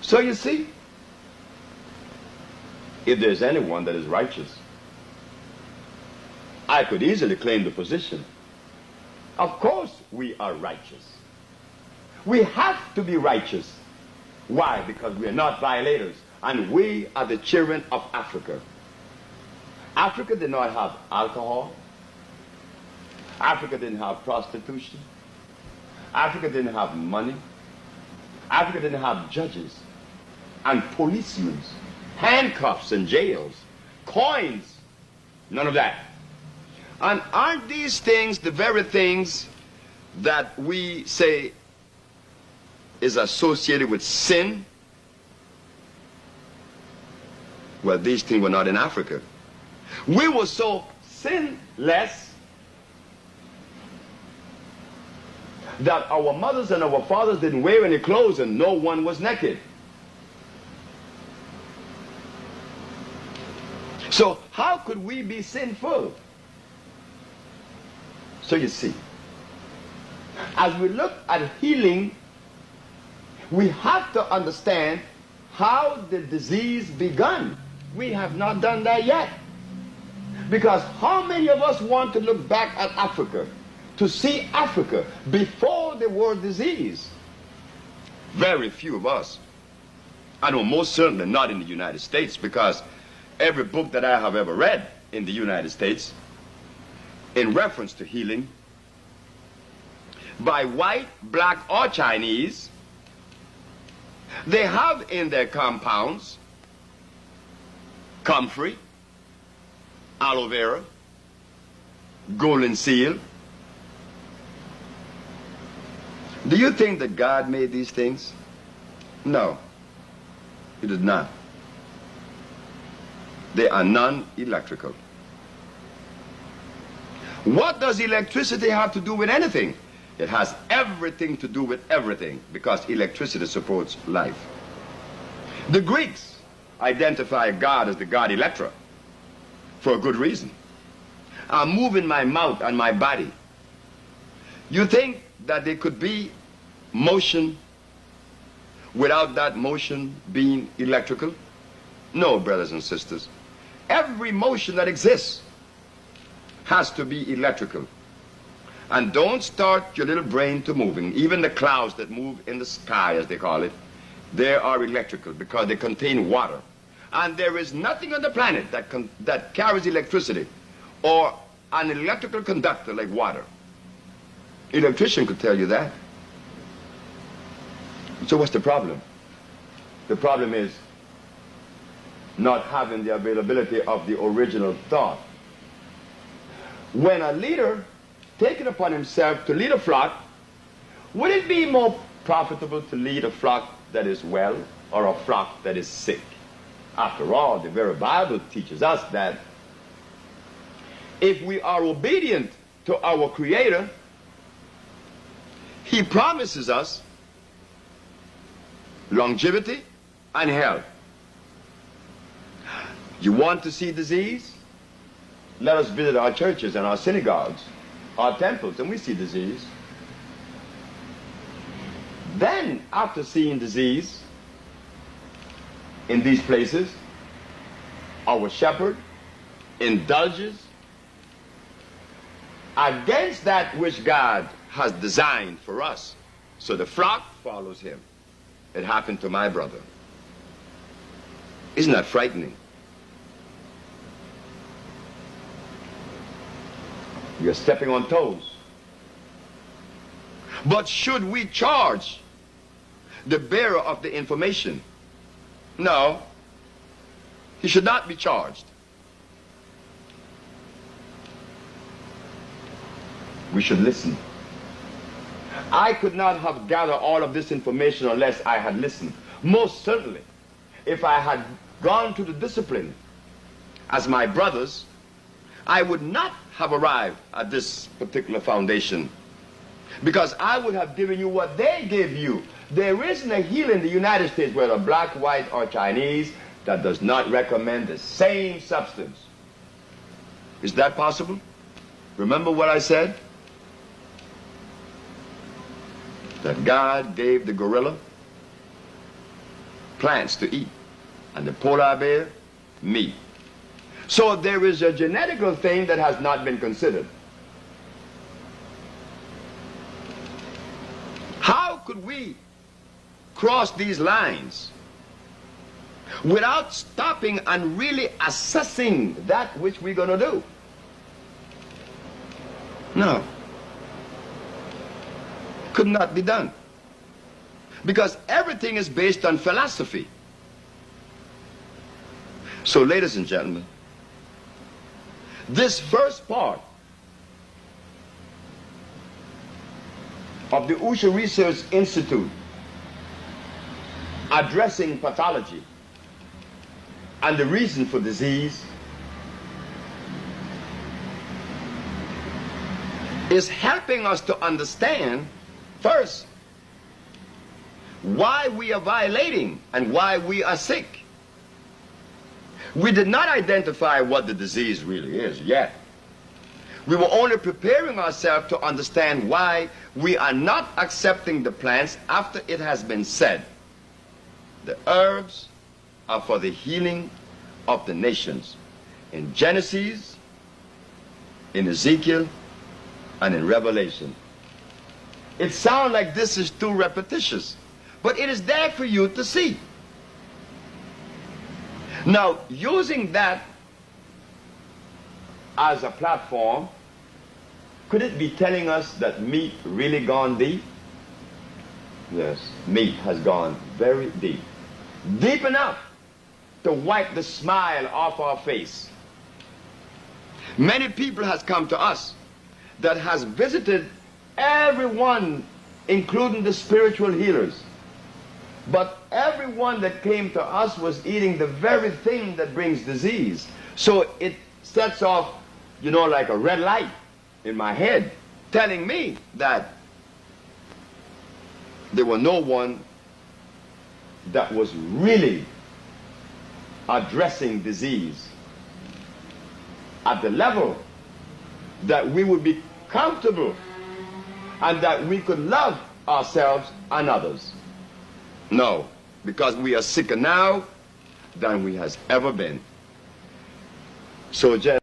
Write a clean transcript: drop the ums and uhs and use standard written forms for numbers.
So you see, if there's anyone that is righteous, I could easily claim the position. Of course we are righteous. We have to be righteous. Why? Because we are not violators, and we are the children of Africa. Africa did not have alcohol. Africa didn't have prostitution. Africa didn't have money. Africa didn't have judges and policemen, handcuffs and jails, coins, none of that. And aren't these things the very things that we say is associated with sin? Well, these things were not in Africa. We were so sinless that our mothers and our fathers didn't wear any clothes and no one was naked. So how could we be sinful? So you see, as we look at healing, we have to understand how the disease began. We have not done that yet. Because how many of us want to look back at Africa, to see Africa before the word disease? Very few of us. I know most certainly not in the United States, because every book that I have ever read in the United States in reference to healing, by white, black, or Chinese, they have in their compounds comfrey, aloe vera, golden seal. Do you think that God made these things? No, He did not. They are non-electrical. What does electricity have to do with anything? It has everything to do with everything, because electricity supports life. The Greeks identify God as the god Electra for a good reason. I'm moving my mouth and my body. You think that there could be motion without that motion being electrical? No, brothers and sisters. Every motion that exists has to be electrical. And don't start your little brain to moving. Even the clouds that move in the sky, as they call it, they are electrical because they contain water. And there is nothing on the planet that carries electricity or an electrical conductor like water. Electrician could tell you that. So what's the problem? The problem is not having the availability of the original thought. When a leader takes it upon himself to lead a flock, would it be more profitable to lead a flock that is well or a flock that is sick? After all, the very Bible teaches us that if we are obedient to our Creator, He promises us longevity and health. You want to see disease? Let us visit our churches and our synagogues, our temples, and we see disease. Then, after seeing disease in these places, our shepherd indulges against that which God has designed for us. So the flock follows him. It happened to my brother. Isn't that frightening? You're stepping on toes. But should we charge the bearer of the information? No. He should not be charged. We should listen. I could not have gathered all of this information unless I had listened. Most certainly, if I had gone to the discipline as my brothers, I would not have arrived at this particular foundation, because I would have given you what they gave you. There isn't a healer in the United States, whether black, white, or Chinese, that does not recommend the same substance. Is that possible? Remember what I said? That God gave the gorilla plants to eat, and the polar bear, meat. So there is a genetical thing that has not been considered. How could we cross these lines without stopping and really assessing that which we're going to do? No. Could not be done. Because everything is based on philosophy. So, ladies and gentlemen, this first part of the Usha Research Institute addressing pathology and the reason for disease is helping us to understand, first, why we are violating and why we are sick. We did not identify what the disease really is yet. We were only preparing ourselves to understand why we are not accepting the plants after it has been said. The herbs are for the healing of the nations. In Genesis, in Ezekiel, and in Revelation. It sounds like this is too repetitious, but it is there for you to see. Now, using that as a platform, could it be telling us that meat really gone deep? Yes, meat has gone very deep. Deep enough to wipe the smile off our face. Many people has come to us that has visited everyone, including the spiritual healers. But everyone that came to us was eating the very thing that brings disease. So it sets off, you know, like a red light in my head, telling me that there was no one that was really addressing disease at the level that we would be comfortable and that we could love ourselves and others. No, because we are sicker now than we has ever been. So just